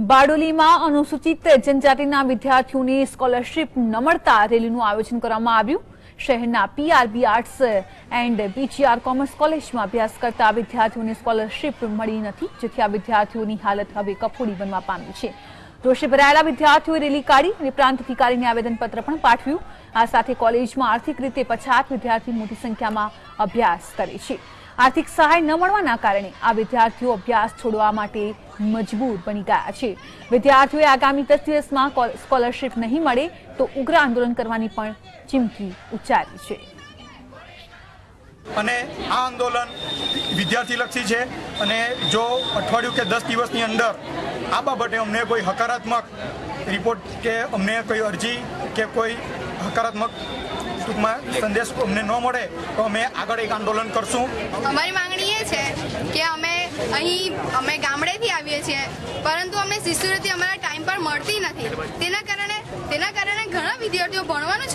બારડોલીમાં અનુસૂચિત જનજાતિના વિદ્યાર્થીઓને સ્કોલરશીપ ન મળતા રેલીનું આયોજન કરવામાં આવ્યું। શહેરના પીઆરબી આર્ટ્સ એન્ડ બીજીઆર કોમર્સ કોલેજમાં અભ્યાસ કરતા વિદ્યાર્થીઓને સ્કોલરશીપ મળી નથી, જેથી આ વિદ્યાર્થીઓની હાલત હવે કફોડી બનવા પામી છે। રોષે ભરાયેલા વિદ્યાર્થીઓએ રેલી કાઢી અને પ્રાંત અધિકારીને આવેદનપત્ર પણ પાઠવ્યું। આ સાથે કોલેજમાં આર્થિક રીતે પછાત વિદ્યાર્થી મોટી સંખ્યામાં અભ્યાસ કરે છે। આર્થિક સહાય ન મળવાના કારણે આ વિદ્યાર્થીઓ અભ્યાસ છોડવા માટે મજબૂર બની ગયા છે। વિદ્યાર્થીઓએ આગામી 10 દિવસમાં સ્કોલરશીપ નહીં મળે તો ઉગ્ર આંદોલન કરવાની પણ ચીમકી ઉચ્ચારી છે। અને આ આંદોલન વિદ્યાર્થીલક્ષી છે અને જો અઠવાડિયું કે 10 દિવસની અંદર આ બાબતે અમને કોઈ હકારાત્મક રિપોર્ટ કે અમને કોઈ અરજી કે કોઈ હકારાત્મક ટૂંકમાં સંદેશ અમને ન મળે તો અમે આગળ એક આંદોલન કરશું। અમારી માંગણી એ છે કે અમે ગામડેથી આવીએ છીએ, પરંતુ અમને શિષ્યવૃત્તિ અમારા ટાઈમ પર મળતી નથી। તેના કારણે ઘણા વિદ્યાર્થીઓ ભણવાનું